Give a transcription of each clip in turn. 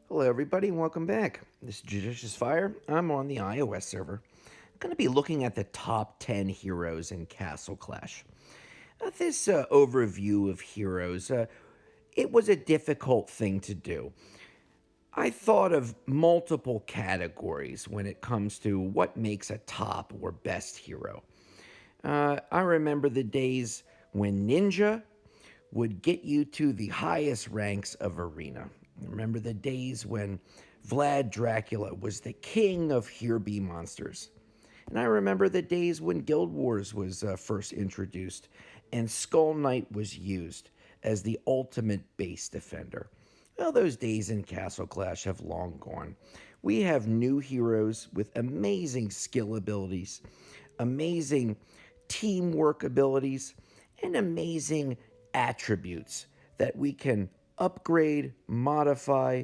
Hello, everybody, and welcome back. This is JudiciousFire. I'm on the iOS server. I'm going to be looking at the top 10 heroes in Castle Clash. This overview of heroes, it was a difficult thing to do. I thought of multiple categories when it comes to what makes a top or best hero. I remember the days when Ninja would get you to the highest ranks of Arena. I remember the days when Vlad Dracula was the king of Here Be monsters. And I remember the days when Guild Wars was first introduced and Skull Knight was used as the ultimate base defender. Well, those days in Castle Clash have long gone. We have new heroes with amazing skill abilities, amazing teamwork abilities, and amazing attributes that we can upgrade, modify,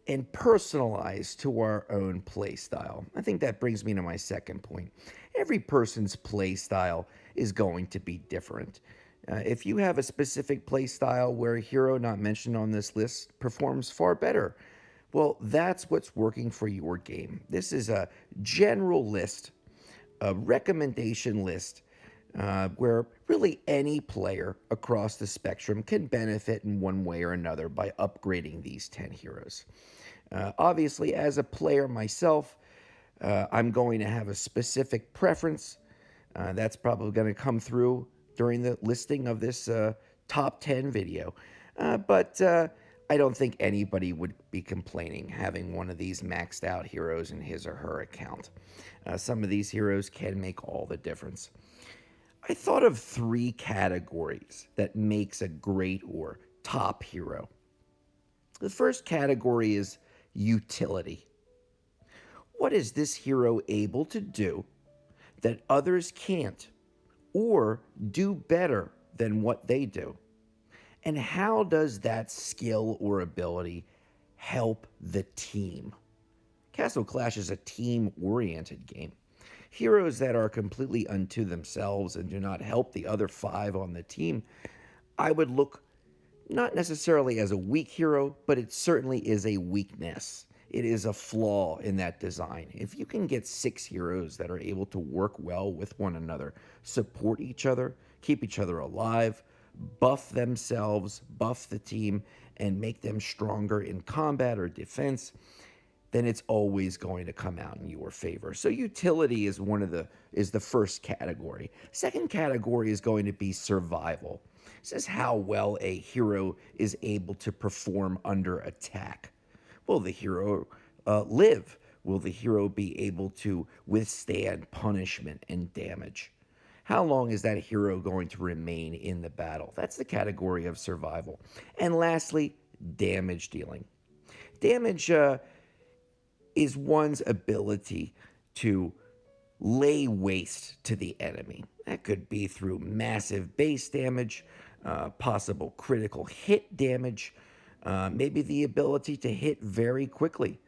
and personalize to our own play style. I think that brings me to my second point. Every person's play style is going to be different. If you have a specific play style where a hero not mentioned on this list performs far better, well, that's what's working for your game. This is a general list, a recommendation list where really any player across the spectrum can benefit in one way or another by upgrading these 10 heroes. Obviously, as a player myself, I'm going to have a specific preference. That's probably going to come through during the listing of this top 10 video. But I don't think anybody would be complaining having one of these maxed out heroes in his or her account. Some of these heroes can make all the difference. I thought of three categories that makes a great or top hero. The first category is utility. What is this hero able to do that others can't or do better than what they do? And how does that skill or ability help the team? Castle Clash is a team-oriented game. Heroes that are completely unto themselves and do not help the other five on the team, I would look not necessarily as a weak hero, but it certainly is a weakness. It is a flaw in that design. If you can get 6 heroes that are able to work well with one another, support each other, keep each other alive, buff themselves, buff the team, and make them stronger in combat or defense, then it's always going to come out in your favor. So utility is the first category. Second category is going to be survival. This is how well a hero is able to perform under attack. Will the hero live? Will the hero be able to withstand punishment and damage? How long is that hero going to remain in the battle? That's the category of survival. And lastly, damage dealing. Damage is one's ability to lay waste to the enemy. That could be through massive base damage, possible critical hit damage, maybe the ability to hit very quickly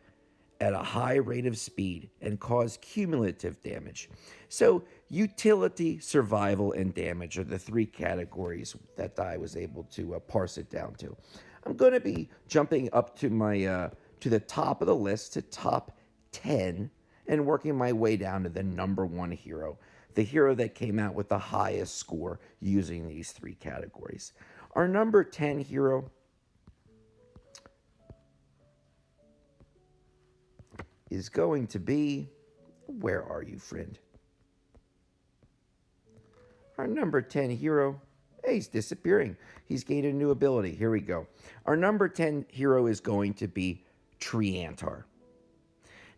at a high rate of speed and cause cumulative damage. So, utility, survival, and damage are the three categories that I was able to parse it down to. I'm going to be jumping up to my to the top of the list, to top 10, and working my way down to the number one hero, the hero that came out with the highest score using these three categories. Our number 10 hero is going to be, where are you, friend? Our number 10 hero, hey, he's disappearing. He's gained a new ability. Here we go. Our number 10 hero is going to be Treant.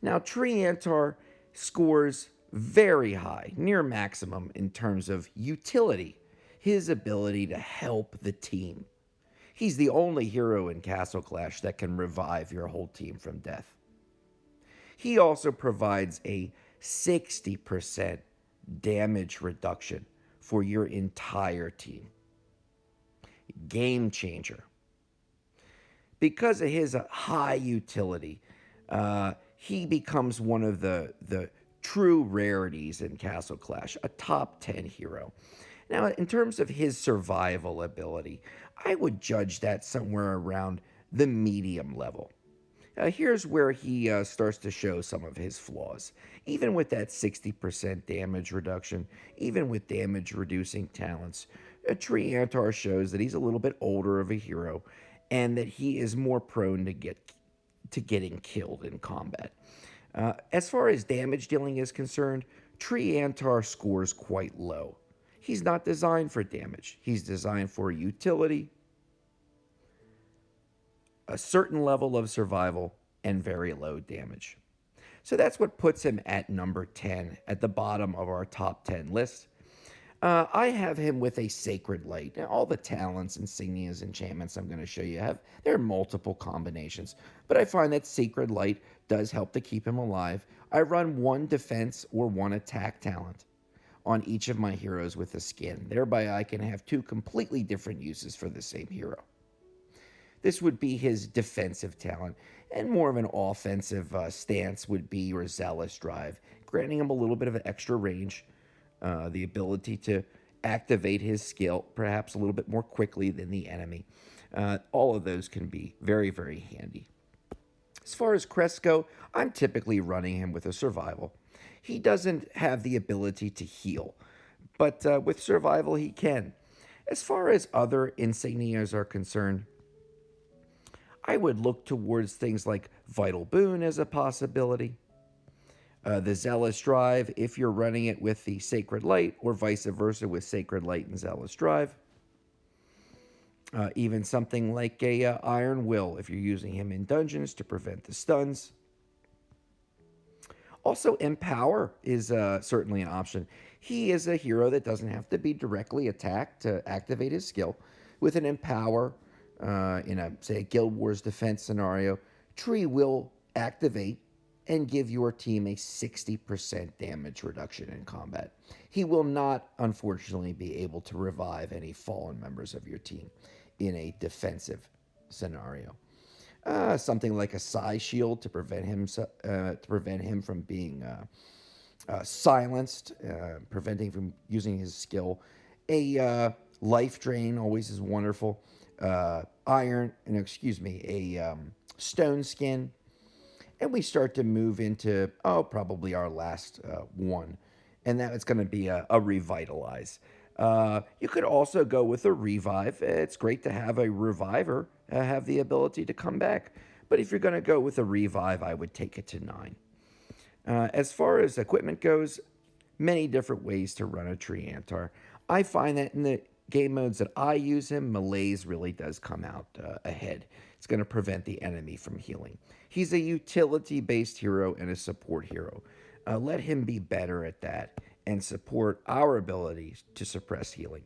Now, Treant scores very high, near maximum in terms of utility, his ability to help the team. He's the only hero in Castle Clash that can revive your whole team from death. He also provides a 60% damage reduction for your entire team. Game changer. Because of his high utility, he becomes one of the true rarities in Castle Clash, a top 10 hero. Now, in terms of his survival ability, I would judge that somewhere around the medium level. Here's where he starts to show some of his flaws. Even with that 60% damage reduction, even with damage reducing talents, Treant shows that he's a little bit older of a hero and that he is more prone to getting killed in combat. As far as damage dealing is concerned, Treant scores quite low. He's not designed for damage. He's designed for utility, a certain level of survival, and very low damage. So that's what puts him at number 10 at the bottom of our top 10 list. I have him with a Sacred Light. Now, all the talents, insignias, enchantments I'm going to show you there are multiple combinations, but I find that Sacred Light does help to keep him alive. I run one defense or one attack talent on each of my heroes with a skin. Thereby, I can have two completely different uses for the same hero. This would be his defensive talent, and more of an offensive stance would be your Zealous Drive, granting him a little bit of an extra range, the ability to activate his skill perhaps a little bit more quickly than the enemy. All of those can be very, very handy. As far as Crest go, I'm typically running him with a survival. He doesn't have the ability to heal, but with survival he can. As far as other insignias are concerned, I would look towards things like Vital Boon as a possibility. The Zealous Drive, if you're running it with the Sacred Light, or vice versa with Sacred Light and Zealous Drive. Even something like a Iron Will, if you're using him in dungeons to prevent the stuns. Also, Empower is certainly an option. He is a hero that doesn't have to be directly attacked to activate his skill. With an Empower, in a Guild Wars defense scenario, Tree will activate and give your team a 60% damage reduction in combat. He will not, unfortunately, be able to revive any fallen members of your team in a defensive scenario. Something like a Psi Shield to prevent him from being silenced, preventing from using his skill. A Life Drain always is wonderful. A Stone Skin. And we start to move into, probably our last one. And that is going to be a Revitalize. You could also go with a Revive. It's great to have a Reviver have the ability to come back. But if you're going to go with a Revive, I would take it to 9. As far as equipment goes, many different ways to run a Treant. I find that in the game modes that I use him, Malaise really does come out ahead. It's going to prevent the enemy from healing. He's a utility-based hero and a support hero. Let him be better at that and support our ability to suppress healing.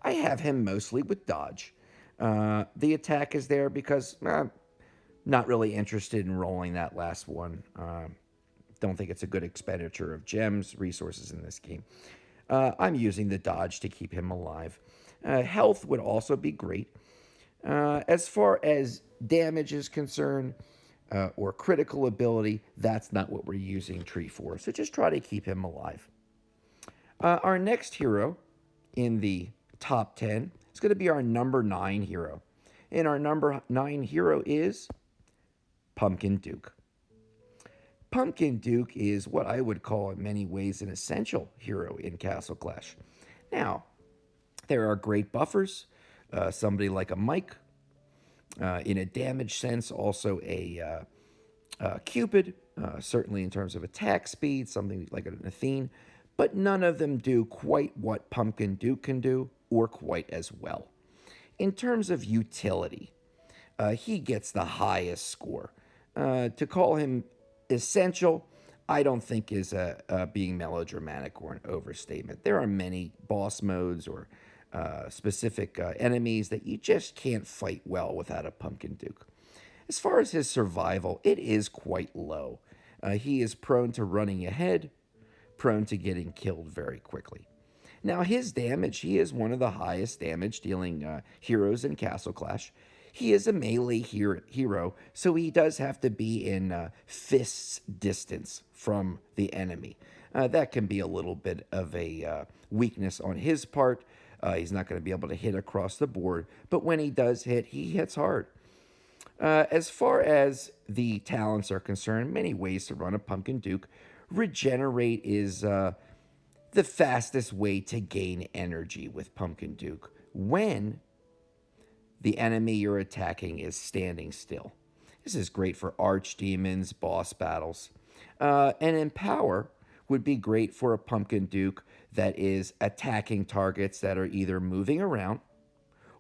I have him mostly with dodge. The attack is there because I'm not really interested in rolling that last one. Don't think it's a good expenditure of gems, resources in this game. I'm using the dodge to keep him alive. Health would also be great. As far as damage is concerned, or critical ability, that's not what we're using Tree for. So just try to keep him alive. Our next hero in the top 10 is going to be our number 9 hero. And our number 9 hero is Pumpkin Duke. Pumpkin Duke is what I would call in many ways an essential hero in Castle Clash. Now, there are great buffers. Somebody like a Mike. In a damage sense, also a Cupid. Certainly in terms of attack speed, something like an Athene. But none of them do quite what Pumpkin Duke can do, or quite as well. In terms of utility, he gets the highest score. To call him essential, I don't think is being melodramatic or an overstatement. There are many boss modes or specific enemies that you just can't fight well without a Pumpkin Duke. As far as his survival, it is quite low. He is prone to running ahead, prone to getting killed very quickly. Now, his damage, he is one of the highest damage dealing heroes in Castle Clash. He is a melee hero, so he does have to be in fists distance from the enemy. That can be a little bit of a weakness on his part. He's not going to be able to hit across the board, but when he does hit, he hits hard. As far as the talents are concerned, many ways to run a Pumpkin Duke. Regenerate is the fastest way to gain energy with Pumpkin Duke when the enemy you're attacking is standing still. This is great for archdemons, boss battles. And Empower would be great for a Pumpkin Duke that is attacking targets that are either moving around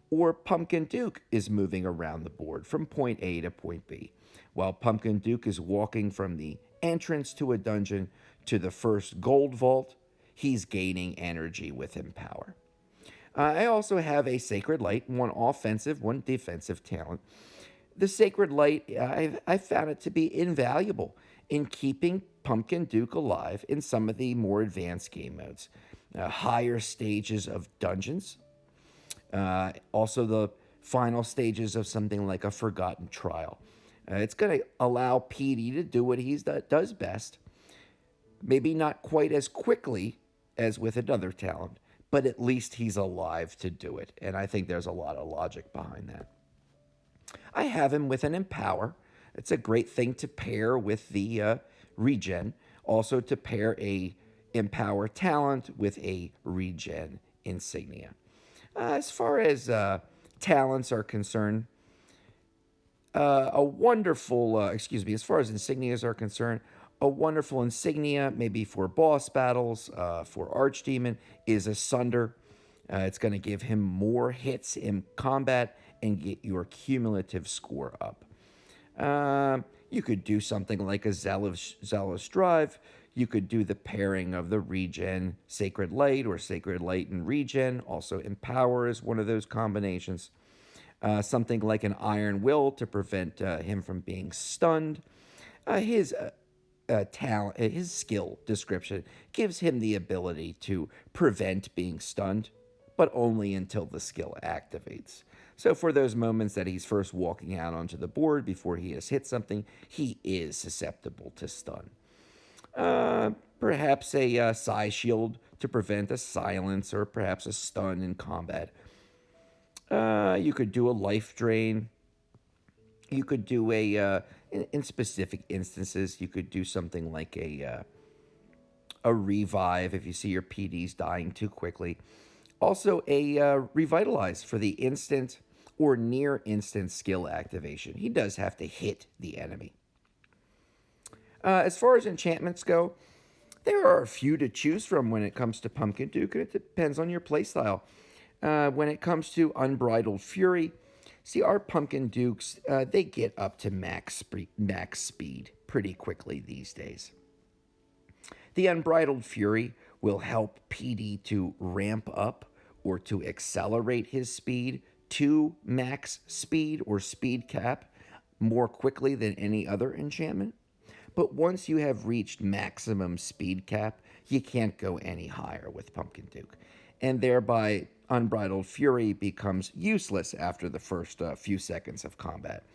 or Pumpkin Duke is moving around the board from point A to point B, while Pumpkin Duke is walking from the entrance to a dungeon to the first gold vault. He's gaining energy with Empower. I also have a Sacred Light, one offensive, one defensive talent. The Sacred Light, I found it to be invaluable in keeping Pumpkin Duke alive in some of the more advanced game modes. Higher stages of dungeons, also the final stages of something like a Forgotten Trial. It's going to allow PD to do what he does best. Maybe not quite as quickly as with another talent, but at least he's alive to do it. And I think there's a lot of logic behind that. I have him with an Empower. It's a great thing to pair with the regen. Also to pair a Empower talent with a regen insignia. As far as talents are concerned, as far as insignias are concerned, a wonderful insignia, maybe for boss battles, for Archdemon, is Asunder. It's going to give him more hits in combat and get your cumulative score up. You could do something like a Zealous Drive. You could do the pairing of the regen Sacred Light or Sacred Light and regen. Also, Empower is one of those combinations. Something like an Iron Will to prevent him from being stunned. His talent, his skill description gives him the ability to prevent being stunned, but only until the skill activates. So for those moments that he's first walking out onto the board before he has hit something, he is susceptible to stun. Perhaps a Psi Shield to prevent a silence or perhaps a stun in combat. You could do a Life Drain. You could do in specific instances, you could do something like a Revive if you see your PDs dying too quickly. Also, a Revitalize for the instant or near instant skill activation. He does have to hit the enemy. As far as enchantments go, there are a few to choose from when it comes to Pumpkin Duke, and it depends on your playstyle. When it comes to Unbridled Fury, see, our Pumpkin Dukes, they get up to max speed pretty quickly these days. The Unbridled Fury will help PD to ramp up or to accelerate his speed to max speed or speed cap more quickly than any other enchantment. But once you have reached maximum speed cap, you can't go any higher with Pumpkin Duke. And thereby, Unbridled Fury becomes useless after the first few seconds of combat.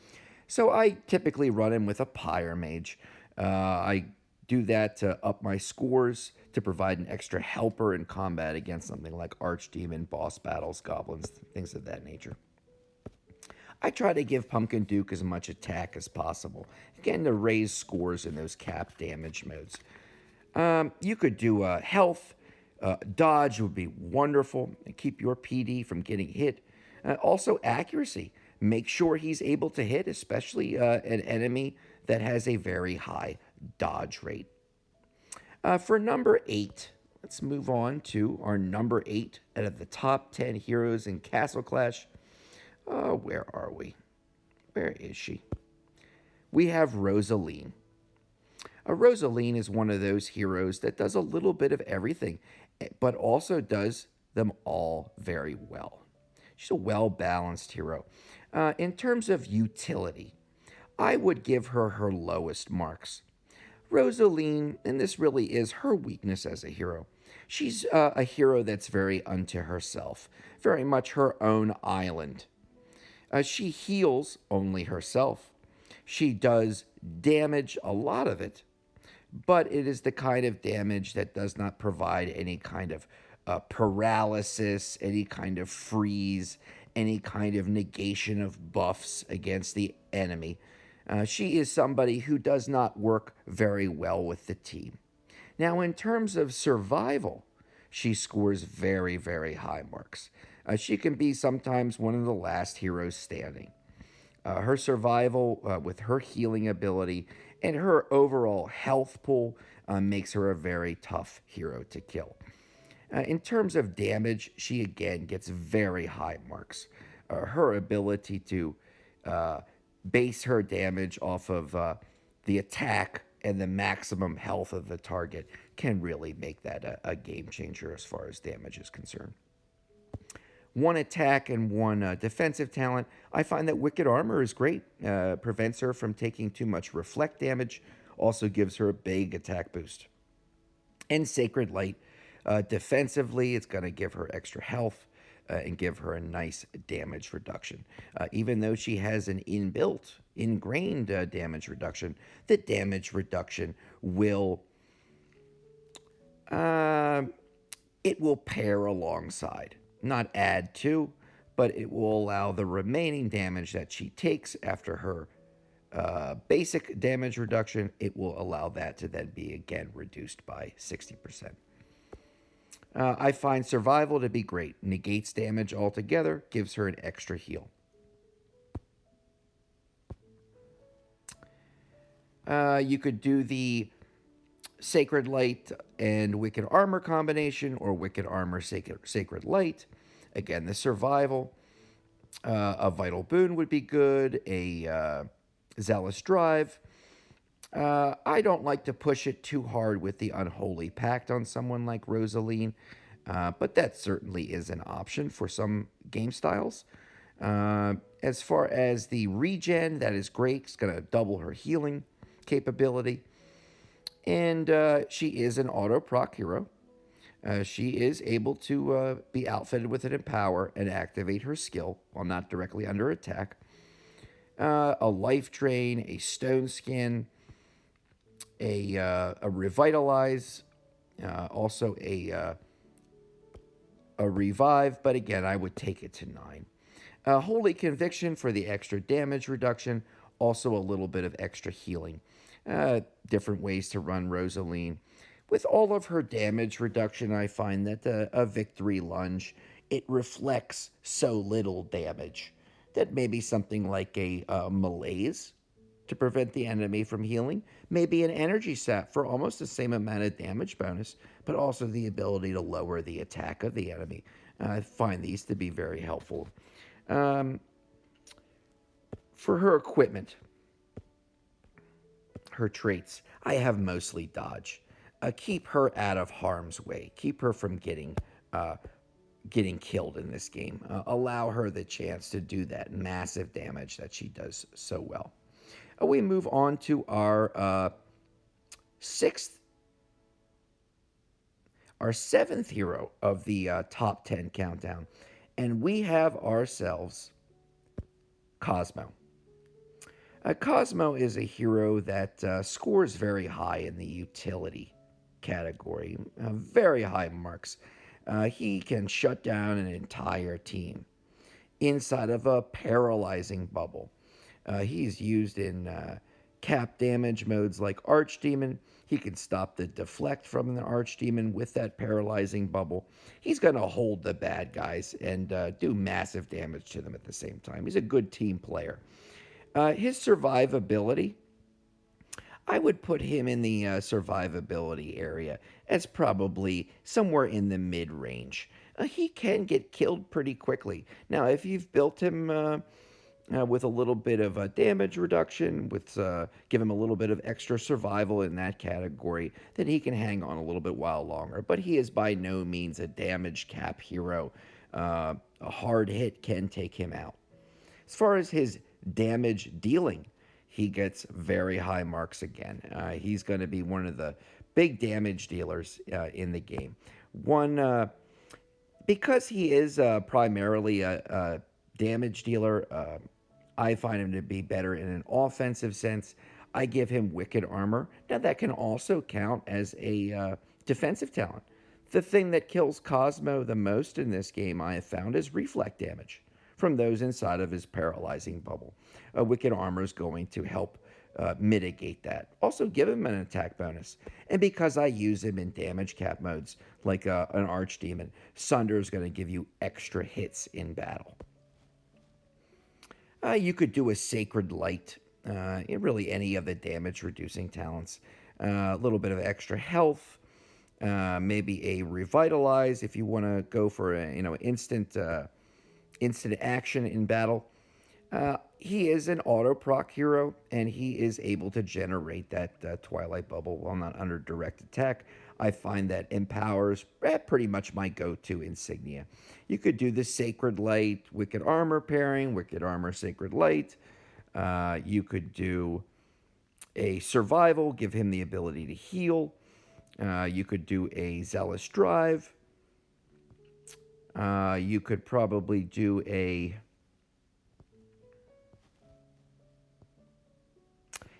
So I typically run him with a Pyre Mage. I do that to up my scores, to provide an extra helper in combat against something like Archdemon, boss battles, goblins, things of that nature. I try to give Pumpkin Duke as much attack as possible, again, to raise scores in those cap damage modes. You could do health. Dodge would be wonderful and keep your PD from getting hit. Also, accuracy. Make sure he's able to hit, especially an enemy that has a very high dodge rate. For number 8, let's move on to our number 8 out of the top 10 heroes in Castle Clash. Where are we? Where is she? We have Rosaleen. Rosaleen is one of those heroes that does a little bit of everything, but also does them all very well. She's a well-balanced hero. In terms of utility, I would give her her lowest marks. Rosaleen, and this really is her weakness as a hero, she's a hero that's very unto herself, very much her own island. She heals only herself. She does damage, a lot of it, but it is the kind of damage that does not provide any kind of paralysis, any kind of freeze, any kind of negation of buffs against the enemy. She is somebody who does not work very well with the team. Now, in terms of survival, she scores very, very high marks. She can be sometimes one of the last heroes standing. Her survival with her healing ability and her overall health pool makes her a very tough hero to kill. In terms of damage, she again gets very high marks. Her ability to uh, base her damage off of the attack and the maximum health of the target can really make that a game changer as far as damage is concerned. One attack and one defensive talent. I find that Wicked Armor is great. Prevents her from taking too much reflect damage. Also gives her a big attack boost. And Sacred Light. Defensively, it's going to give her extra health and give her a nice damage reduction. Even though she has an inbuilt, ingrained damage reduction, the damage reduction will uh, it will pair alongside, not add to, but it will allow the remaining damage that she takes after her basic damage reduction. It will allow that to then be again reduced by 60%. I find survival to be great. Negates damage altogether, gives her an extra heal. You could do the Sacred Light and Wicked Armor combination, or Wicked Armor Sacred Light. Again, the survival. A Vital Boon would be good. A Zealous Drive. I don't like to push it too hard with the Unholy Pact on someone like Rosaleen, but that certainly is an option for some game styles. As far as the regen, that is great. It's going to double her healing capability. And she is an auto proc hero. She is able to be outfitted with an Empower and activate her skill while not directly under attack. A Life Drain, a Stone Skin, a Revitalize, also a Revive, but again, I would take it to 9. Holy Conviction for the extra damage reduction, also a little bit of extra healing. Different ways to run Rosaleen. With all of her damage reduction, I find that a Victory Lunge, it reflects so little damage that maybe something like a Malaise to prevent the enemy from healing, maybe an Energy Sap for almost the same amount of damage bonus, but also the ability to lower the attack of the enemy. I find these to be very helpful. Um, for her equipment, her traits, I have mostly dodge. Keep her out of harm's way. Keep her from getting killed in this game. Allow her the chance to do that massive damage that she does so well. We move on to our seventh hero of the top 10 countdown, and we have ourselves Cosmo. Cosmo is a hero that scores very high in the utility category, very high marks. He can shut down an entire team inside of a paralyzing bubble. He's used in cap damage modes like Archdemon. He can stop the deflect from the Archdemon with that paralyzing bubble. He's going to hold the bad guys and do massive damage to them at the same time. He's a good team player. His survivability, I would put him in the survivability area as probably somewhere in the mid-range. He can get killed pretty quickly. Now, if you've built him with a little bit of damage reduction, give him a little bit of extra survival in that category, then he can hang on a little bit while longer. But he is by no means a damage cap hero. A hard hit can take him out. As far as his damage dealing, he gets very high marks again. He's going to be one of the big damage dealers in the game. Because he is primarily a damage dealer, I find him to be better in an offensive sense. I give him Wicked Armor. Now, that can also count as a defensive talent. The thing that kills Cosmo the most in this game, I have found, is reflect damage from those inside of his paralyzing bubble. Wicked Armor is going to help mitigate that. Also, give him an attack bonus. And because I use him in damage cap modes, like an Archdemon, Sunder is going to give you extra hits in battle. You could do a Sacred Light, really any of the damage reducing talents. A little bit of extra health, maybe a Revitalize if you want to go for a instant action in battle. He is an auto proc hero, and he is able to generate that Twilight Bubble while not under direct attack. I find that empowers pretty much my go-to insignia. You could do the Sacred Light, Wicked Armor pairing, Wicked Armor, Sacred Light. You could do a Survival, give him the ability to heal. You could do a Zealous Drive. You could probably do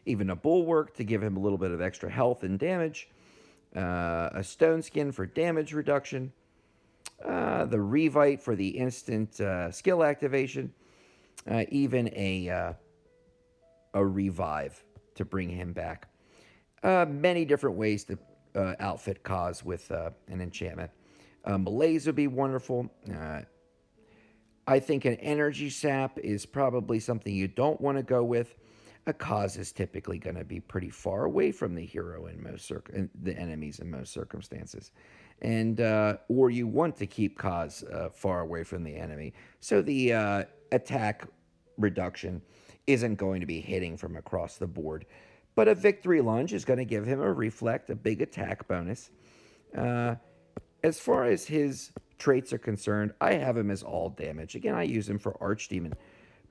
even a Bulwark to give him a little bit of extra health and damage. A Stone Skin for damage reduction. The Revite for the instant skill activation. Even a Revive to bring him back. Many different ways to outfit Cos with an enchantment. Malaise would be wonderful. I think an Energy Sap is probably something you don't want to go with. A Cos is typically going to be pretty far away from the hero in the enemies in most circumstances, and or you want to keep Cos far away from the enemy, so the attack reduction isn't going to be hitting from across the board. But a Victory Lunge is going to give him a Reflect, a big attack bonus. As far as his traits are concerned, I have him as all damage. Again, I use him for Archdemon.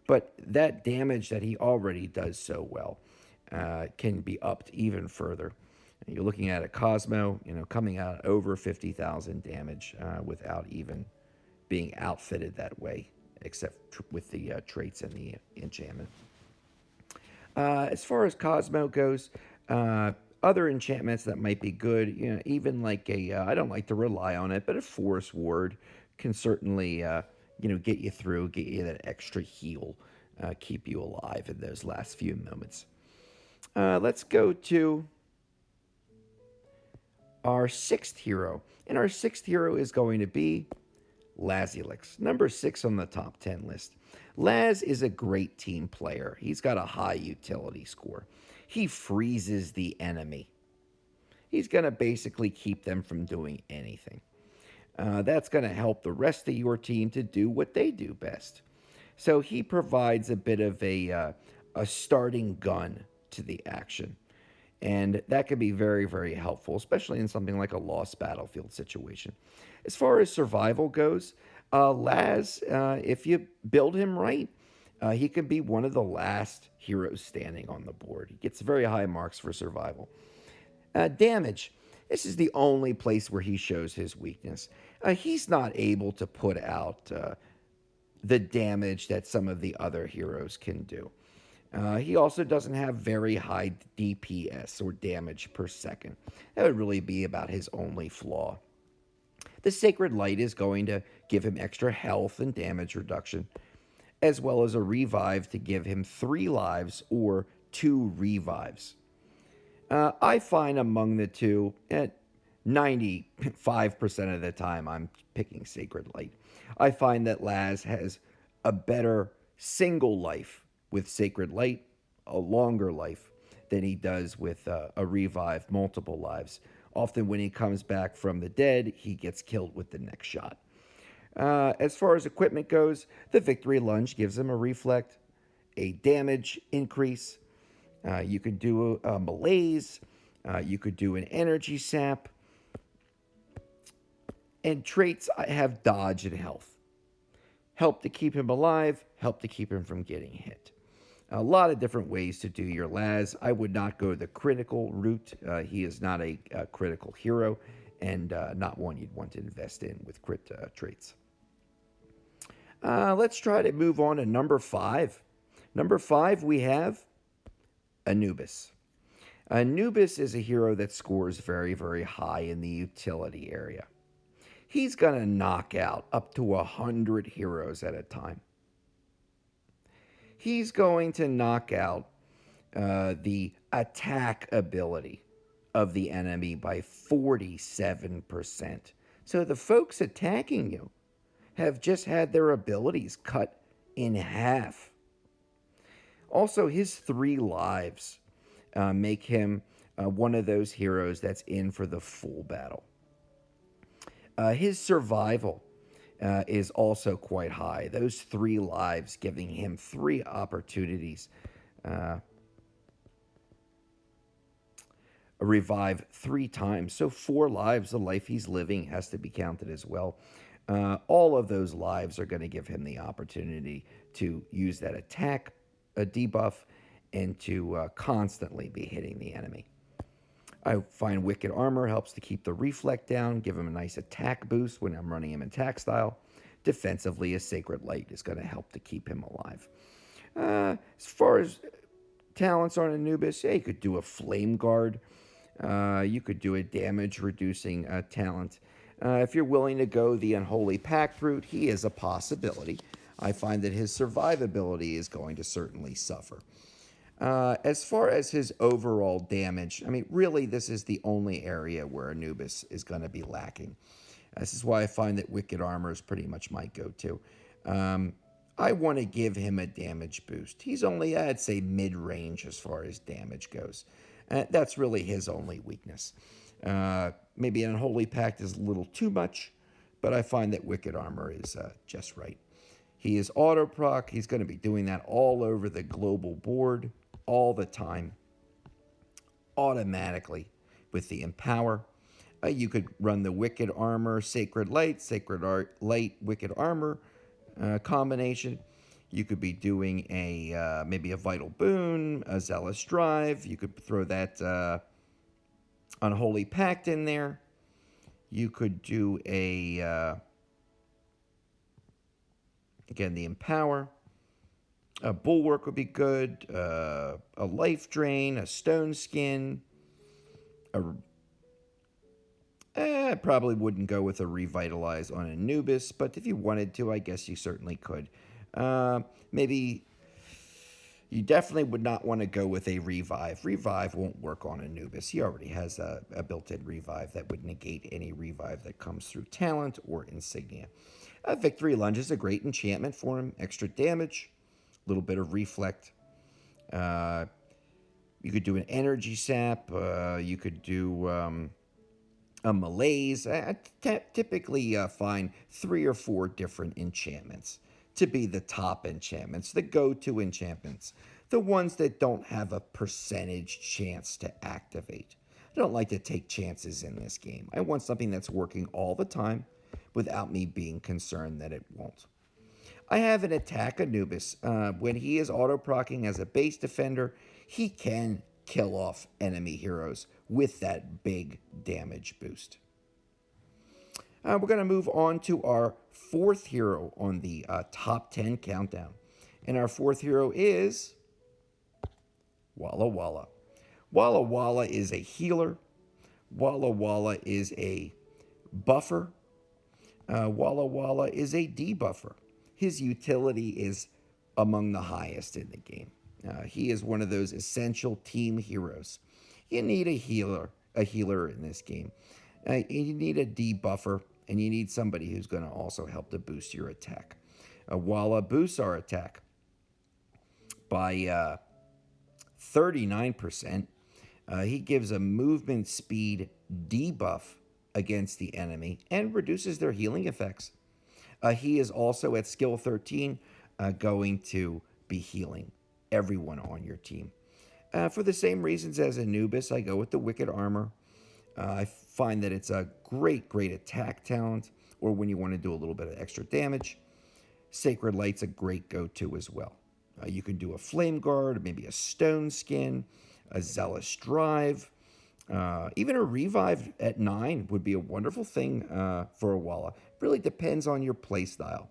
But that damage that he already does so well can be upped even further. You're looking at a Cosmo, coming out over 50,000 damage without even being outfitted that way, except with the traits and the enchantment. As far as Cosmo goes, other enchantments that might be good, even like I don't like to rely on it, but a Forest Ward can certainly get you through, get you that extra heal, keep you alive in those last few moments. Let's go to our sixth hero. And our sixth hero is going to be Lazulix, number 6 on the top 10 list. Laz is a great team player. He's got a high utility score. He freezes the enemy. He's going to basically keep them from doing anything. That's going to help the rest of your team to do what they do best. So he provides a bit of a starting gun to the action. And that can be very, very helpful, especially in something like a lost battlefield situation. As far as survival goes, Laz, if you build him right, he can be one of the last heroes standing on the board. He gets very high marks for survival. Damage. This is the only place where he shows his weakness. He's not able to put out the damage that some of the other heroes can do. He also doesn't have very high DPS, or damage per second. That would really be about his only flaw. The Sacred Light is going to give him extra health and damage reduction, as well as a Revive to give him 3 lives or 2 revives. I find among the two, at 95% of the time, I'm picking Sacred Light. I find that Laz has a better single life with Sacred Light, a longer life, than he does with a Revive, multiple lives. Often when he comes back from the dead, he gets killed with the next shot. As far as equipment goes, the Victory Lunge gives him a Reflect, a damage increase. You could do a Malaise. You could do an Energy Sap. And traits have Dodge and Health. Help to keep him alive, help to keep him from getting hit. A lot of different ways to do your Laz. I would not go the critical route. He is not a critical hero, and not one you'd want to invest in with crit traits. Let's try to move on to number 5. Number 5, we have Anubis. Anubis is a hero that scores very, very high in the utility area. He's going to knock out up to 100 heroes at a time. He's going to knock out the attack ability of the enemy by 47%. So the folks attacking you have just had their abilities cut in half. Also, his 3 lives make him one of those heroes that's in for the full battle. His survival is also quite high. Those 3 lives giving him 3 opportunities. Revive 3 times. So 4 lives, the life he's living, has to be counted as well. All of those lives are going to give him the opportunity to use that attack debuff and to constantly be hitting the enemy. I find Wicked Armor helps to keep the reflect down, give him a nice attack boost when I'm running him in attack style. Defensively, a Sacred Light is going to help to keep him alive. As far as talents on Anubis, yeah, you could do a Flame Guard. You could do a damage reducing talent. If you're willing to go the Unholy Pact route, he is a possibility. I find that his survivability is going to certainly suffer. As far as his overall damage, I mean, really, this is the only area where Anubis is going to be lacking. This is why I find that Wicked Armor is pretty much my go-to. I want to give him a damage boost. He's only, I'd say, mid-range as far as damage goes. That's really his only weakness. Maybe an Unholy Pact is a little too much, but I find that Wicked Armor is just right. He is auto-proc. He's going to be doing that all over the global board, all the time, automatically with the Empower. You could run the Wicked Armor, Sacred Light, Light, Wicked Armor combination. You could be doing a maybe a Vital Boon, a Zealous Drive. You could throw that Unholy Pact in there. You could do again, the Empower. A Bulwark would be good. A Life Drain, a Stone Skin. I probably wouldn't go with a Revitalize on Anubis, but if you wanted to, I guess you certainly could. Maybe you definitely would not want to go with a Revive. Revive won't work on Anubis. He already has a built-in Revive that would negate any Revive that comes through talent or insignia. Victory Lunge is a great enchantment for him. Extra damage, a little bit of reflect. You could do an Energy Sap. You could do a Malaise. I typically find 3 or 4 different enchantments to be the top enchantments, the go-to enchantments, the ones that don't have a percentage chance to activate. I don't like to take chances in this game. I want something that's working all the time without me being concerned that it won't. I have an attack Anubis. When he is auto-procking as a base defender, he can kill off enemy heroes with that big damage boost. We're going to move on to our 4th hero on the top 10 countdown. And our 4th hero is Walla Walla. Walla Walla is a healer. Walla Walla is a buffer. Walla Walla is a debuffer. His utility is among the highest in the game. He is one of those essential team heroes. You need a healer in this game. You need a debuffer, and you need somebody who's going to also help to boost your attack. Walla boosts our attack by 39%. He gives a movement speed debuff against the enemy and reduces their healing effects. He is also at skill 13 going to be healing everyone on your team. For the same reasons as Anubis, I go with the Wicked Armor. I find that it's a great attack talent, or when you want to do a little bit of extra damage. Sacred Light's a great go-to as well. You can do a Flame Guard, maybe a Stone Skin, a Zealous Drive. Even a Revive at 9 would be a wonderful thing for a Walla. Really depends on your playstyle.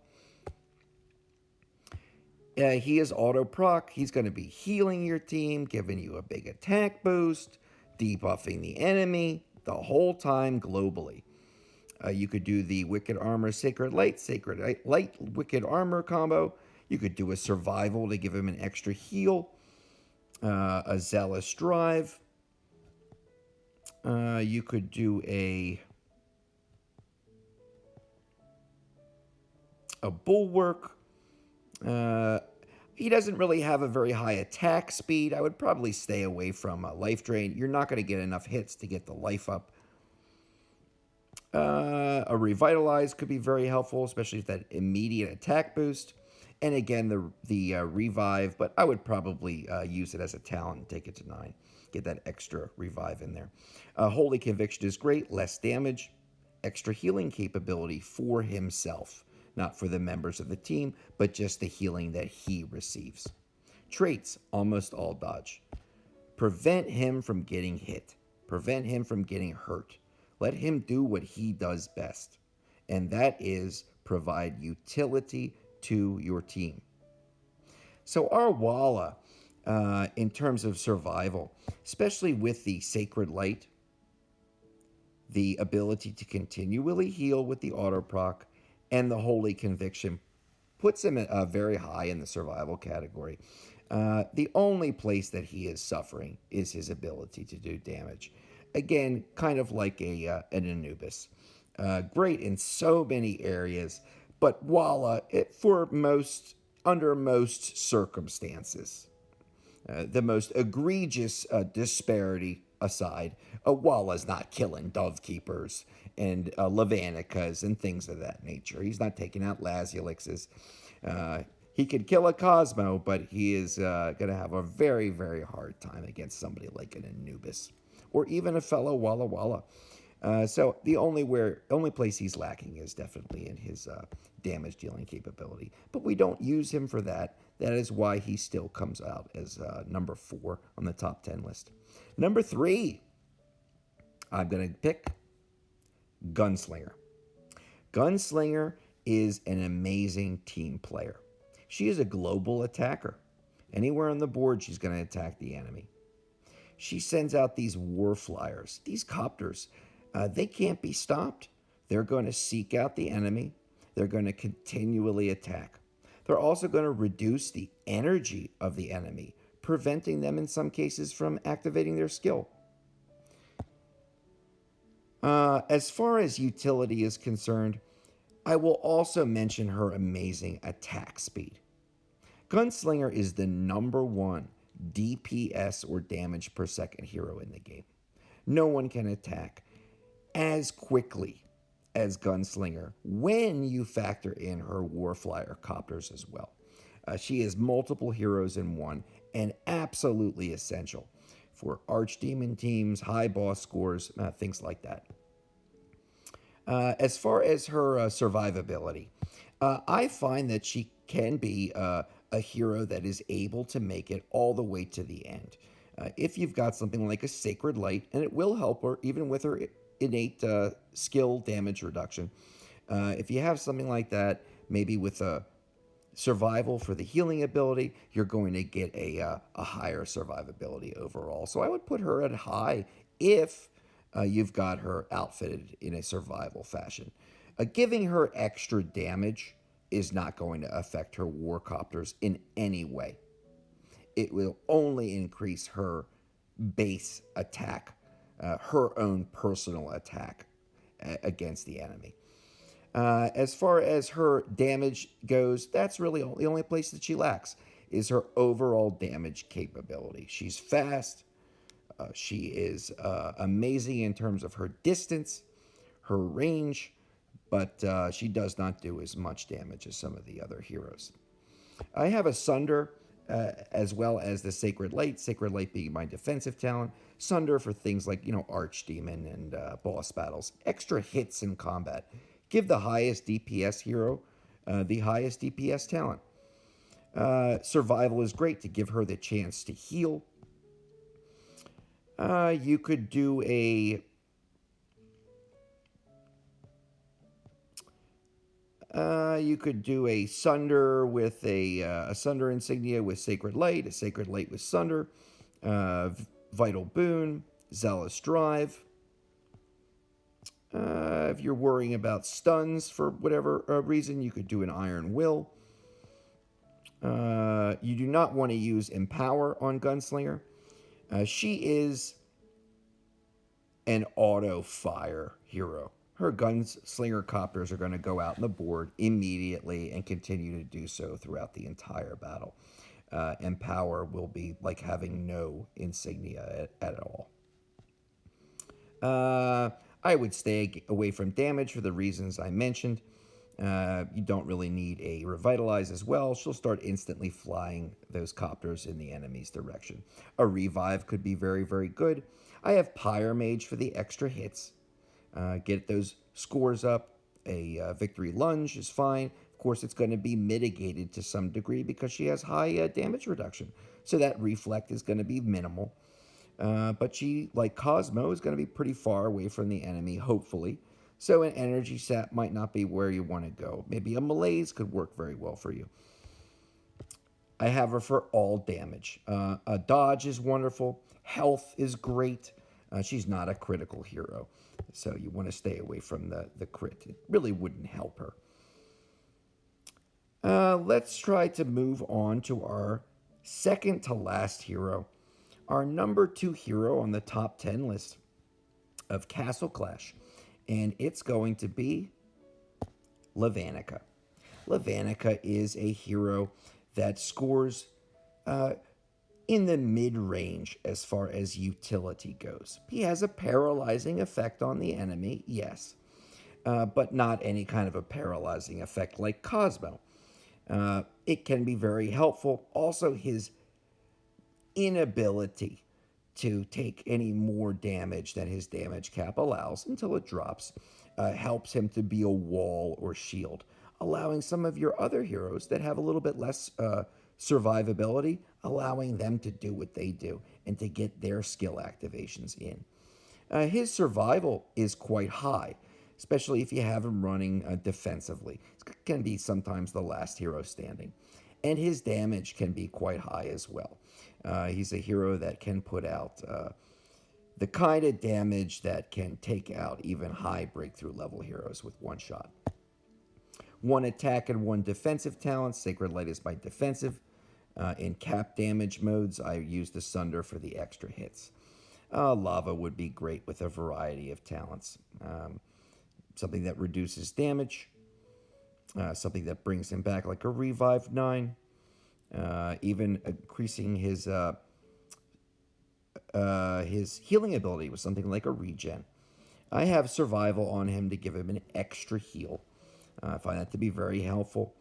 He is auto-proc. He's going to be healing your team, giving you a big attack boost, debuffing the enemy the whole time globally. You could do the Wicked Armor, Sacred Light, Wicked Armor combo. You could do a survival to give him an extra heal, a zealous drive. You could do a bulwark. Uh, he doesn't really have a very high attack speed. I would probably stay away from life drain. You're not going to get enough hits to get the life up. A revitalize could be very helpful, especially with that immediate attack boost. And again, the revive, but I would probably use it as a talent and take it to 9. Get that extra revive in there. Holy Conviction is great, less damage, extra healing capability for himself, not for the members of the team, but just the healing that he receives. Traits, almost all dodge. Prevent him from getting hit. Prevent him from getting hurt. Let him do what he does best, and that is provide utility to your team. So our Walla, in terms of survival, especially with the Sacred Light, the ability to continually heal with the auto proc, and the Holy Conviction, puts him very high in the survival category. The only place that he is suffering is his ability to do damage. Again, kind of like an Anubis. Great in so many areas, but Walla, under most circumstances, the most egregious disparity aside, Walla's not killing Dove Keepers and Levanicas and things of that nature. He's not taking out Lazulixes. He could kill a Cosmo, but he is going to have a very, very hard time against somebody like an Anubis or even a fellow Walla Walla. So the only place he's lacking is definitely in his damage dealing capability. But we don't use him for that. That is why he still comes out as number 4 on the top 10 list. Number 3, I'm going to pick Gunslinger. Gunslinger is an amazing team player. She is a global attacker. Anywhere on the board, she's going to attack the enemy. She sends out these war flyers, these copters. They can't be stopped. They're going to seek out the enemy. They're going to continually attack. They're also going to reduce the energy of the enemy, preventing them in some cases from activating their skill. As far as utility is concerned, I will also mention her amazing attack speed. Gunslinger is the number 1 DPS or damage per second hero in the game. No one can attack as quickly as Gunslinger when you factor in her Warflyer copters as well. She is multiple heroes in one and absolutely essential for Archdemon teams, high boss scores, things like that. As far as her survivability, I find that she can be a hero that is able to make it all the way to the end. If you've got something like a Sacred Light, and it will help her even with her innate skill damage reduction. If you have something like that, maybe with a survival for the healing ability, you're going to get a higher survivability overall. So I would put her at high if you've got her outfitted in a survival fashion. Giving her extra damage is not going to affect her warcopters in any way. It will only increase her base attack, her own personal attack against the enemy. As far as her damage goes, that's really the only place that she lacks is her overall damage capability. She's fast. She is amazing in terms of her distance, her range, but she does not do as much damage as some of the other heroes. I have a Sunder as well as the Sacred Light being my defensive talent. Sunder for things like, Archdemon and boss battles. Extra hits in combat. Give the highest DPS hero the highest DPS talent. Survival is great to give her the chance to heal. You could do a Sunder with a Sunder insignia with Sacred Light, a Sacred Light with Sunder, Vital Boon, Zealous Drive. If you're worrying about stuns for whatever reason, you could do an Iron Will. You do not want to use Empower on Gunslinger. She is an auto fire hero. Her gunslinger copters are going to go out on the board immediately and continue to do so throughout the entire battle. Empower will be like having no insignia at all. I would stay away from damage for the reasons I mentioned. You don't really need a revitalize as well. She'll start instantly flying those copters in the enemy's direction. A revive could be very, very good. I have Pyre Mage for the extra hits. Get those scores up. A victory lunge is fine. Of course, it's going to be mitigated to some degree because she has high damage reduction. So that reflect is going to be minimal. But she, like Cosmo, is going to be pretty far away from the enemy, hopefully. So an energy sap might not be where you want to go. Maybe a malaise could work very well for you. I have her for all damage. A dodge is wonderful. Health is great. She's not a critical hero. So you want to stay away from the crit. It really wouldn't help her. Let's try to move on to our second to last hero. Our number 2 hero on the top 10 list of Castle Clash. And it's going to be Anika. Anika is a hero that scores in the mid-range as far as utility goes. He has a paralyzing effect on the enemy, yes, but not any kind of a paralyzing effect like Cosmo. It can be very helpful. Also, his inability to take any more damage than his damage cap allows until it drops helps him to be a wall or shield, allowing some of your other heroes that have a little bit less survivability, allowing them to do what they do and to get their skill activations in. His survival is quite high, especially if you have him running defensively. It can be sometimes the last hero standing. And his damage can be quite high as well. He's a hero that can put out the kind of damage that can take out even high breakthrough level heroes with one shot. 1 attack and 1 defensive talent. Sacred Light is my defensive. In cap damage modes, I use the Sunder for the extra hits. Lava would be great with a variety of talents. Something that reduces damage. Something that brings him back like a Revive 9. Even increasing his healing ability with something like a Regen. I have Survival on him to give him an extra heal. I find that to be very helpful.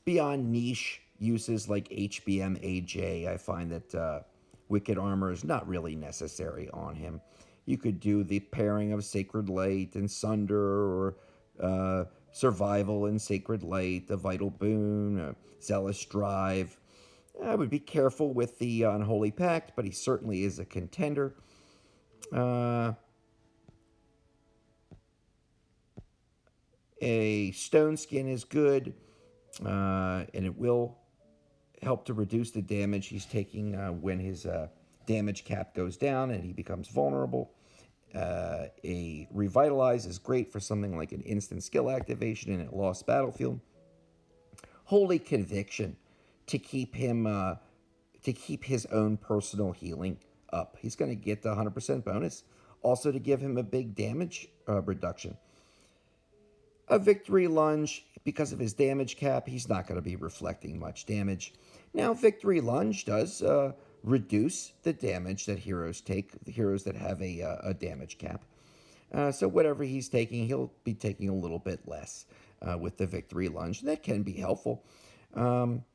Beyond niche uses like HBM AJ, I find that Wicked Armor is not really necessary on him. You could do the pairing of Sacred Light and Sunder, or Survival and Sacred Light, the Vital Boon, Zealous Drive. I would be careful with the Unholy Pact, but he certainly is a contender. A Stone Skin is good, and it will help to reduce the damage he's taking when his damage cap goes down and he becomes vulnerable. A Revitalize is great for something like an instant skill activation in a lost battlefield. Holy Conviction to keep him to keep his own personal healing up. He's going to get the 100% bonus. Also to give him a big damage reduction. A Victory Lunge, because of his damage cap, he's not going to be reflecting much damage. Now, Victory Lunge does reduce the damage that heroes take, the heroes that have a damage cap. So whatever he's taking, he'll be taking a little bit less with the Victory Lunge. That can be helpful. An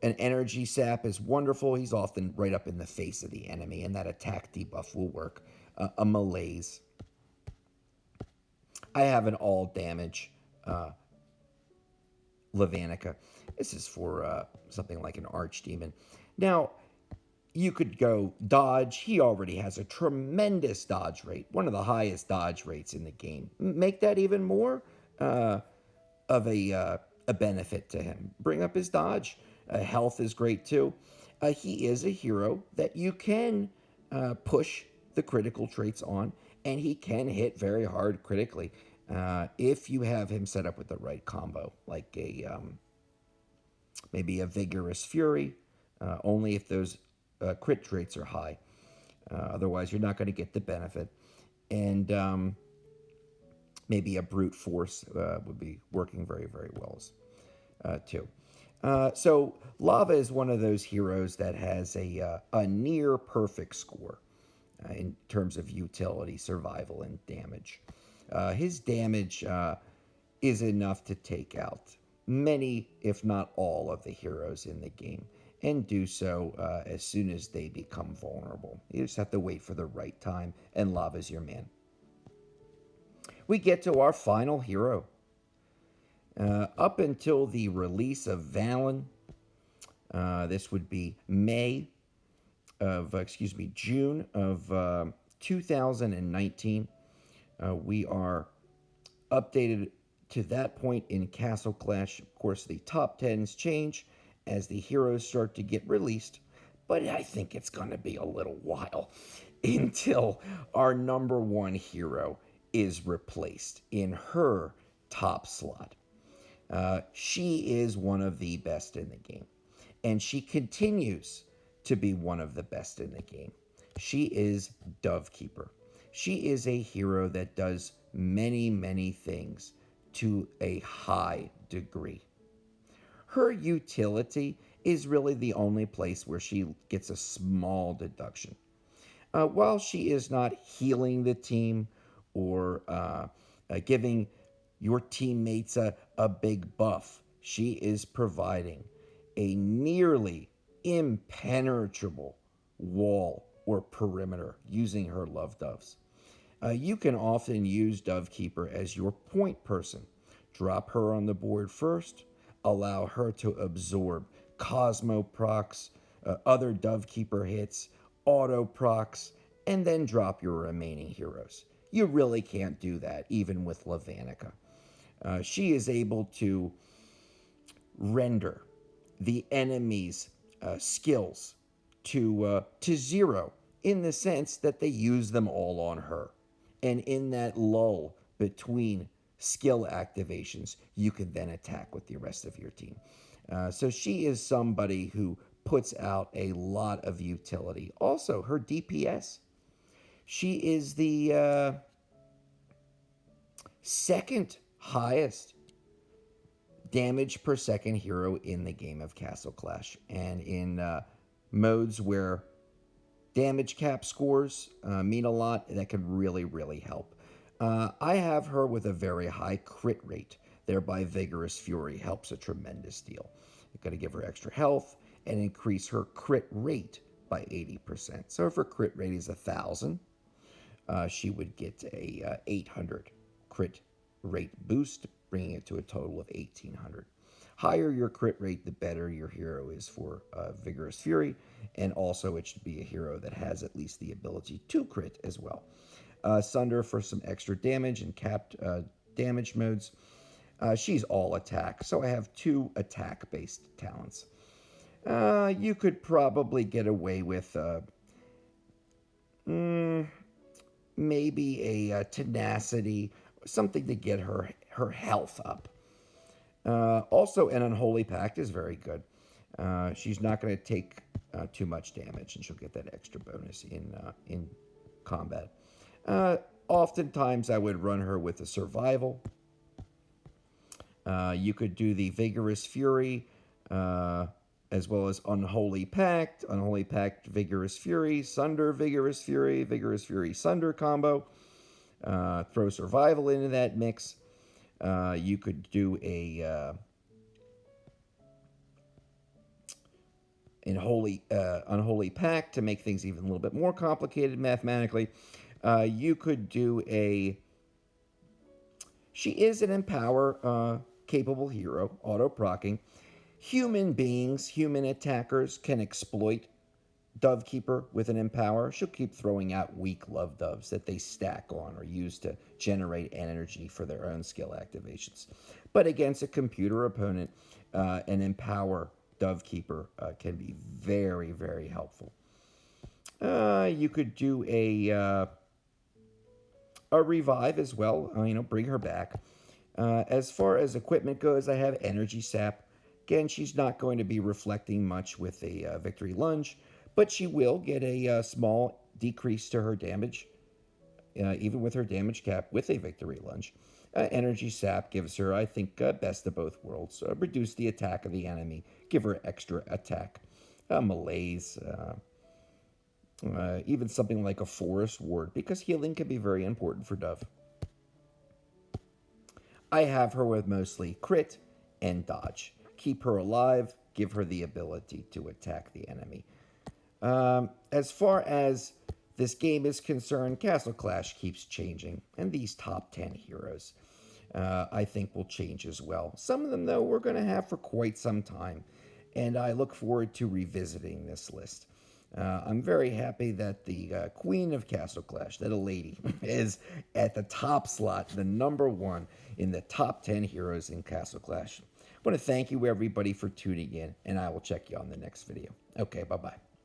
Energy Sap is wonderful. He's often right up in the face of the enemy, and that attack debuff will work. A Malaise. I have an all damage Anika. This is for something like an Archdemon. Now, you could go dodge. He already has a tremendous dodge rate, one of the highest dodge rates in the game. Make that even more of a benefit to him. Bring up his dodge. Health is great too. He is a hero that you can push the critical traits on, and he can hit very hard critically. If you have him set up with the right combo, like maybe a Vigorous Fury, only if those crit traits are high. Otherwise, you're not going to get the benefit. And maybe a Brute Force would be working very, very well too. So Lava is one of those heroes that has a near perfect score in terms of utility, survival, and damage. His damage is enough to take out many, if not all, of the heroes in the game, and do so as soon as they become vulnerable. You just have to wait for the right time, and Lava's your man. We get to our final hero. Up until the release of Valen, this would be June of 2019. We are updated to that point in Castle Clash. Of course, the top 10s change as the heroes start to get released, but I think it's going to be a little while until our number one hero is replaced in her top slot. She is one of the best in the game, and she continues to be one of the best in the game. She is Dovekeeper. She is a hero that does many, many things to a high degree. Her utility is really the only place where she gets a small deduction. While she is not healing the team or giving your teammates a big buff, she is providing a nearly impenetrable wall or perimeter using her love doves. You can often use Dovekeeper as your point person. Drop her on the board first, allow her to absorb Cosmo procs, other Dovekeeper hits, auto procs, and then drop your remaining heroes. You really can't do that even with Lavanica. She is able to render the enemy's skills to zero in the sense that they use them all on her. And in that lull between skill activations, you can then attack with the rest of your team. So she is somebody who puts out a lot of utility. Also, her DPS. She is the second highest damage per second hero in the game of Castle Clash. And in modes where damage cap scores mean a lot, that can really, really help. I have her with a very high crit rate. Thereby, Vigorous Fury helps a tremendous deal. You've got to give her extra health and increase her crit rate by 80%. So if her crit rate is 1,000, she would get a 800 crit rate boost, bringing it to a total of 1,800. Higher your crit rate, the better your hero is for Vigorous Fury, and also it should be a hero that has at least the ability to crit as well. Sunder for some extra damage and capped damage modes. She's all attack, so I have 2 attack-based talents. You could probably get away with maybe a tenacity, something to get her health up. Also, an Unholy Pact is very good. She's not going to take too much damage, and she'll get that extra bonus in combat. Oftentimes, I would run her with a Survival. You could do the Vigorous Fury, as well as Unholy Pact, Vigorous Fury, Sunder, Vigorous Fury, Sunder combo. Throw Survival into that mix. You could do a Unholy Pact to make things even a little bit more complicated mathematically. You could do a... She is an Empower capable hero, auto-procking. Human beings, human attackers can exploit Dovekeeper with an Empower. She'll keep throwing out weak love doves that they stack on or use to generate energy for their own skill activations. But against a computer opponent, an Empower Dovekeeper can be very, very helpful. You could do a a revive as well, bring her back. As far as equipment goes, I have energy sap. Again, she's not going to be reflecting much with a victory lunge, but she will get a small decrease to her damage, even with her damage cap with a victory lunge. Energy sap gives her, I think, best of both worlds. Reduce the attack of the enemy, give her extra attack. Malaise, even something like a forest ward, because healing can be very important for Dove. I have her with mostly crit and dodge. Keep her alive, give her the ability to attack the enemy. As far as this game is concerned, Castle Clash keeps changing, and these top 10 heroes I think will change as well. Some of them, though, we're going to have for quite some time, and I look forward to revisiting this list. I'm very happy that the queen of Castle Clash, that a lady, is at the top slot, the number one in the top 10 heroes in Castle Clash. I want to thank you, everybody, for tuning in, and I will check you on the next video. Okay, bye-bye.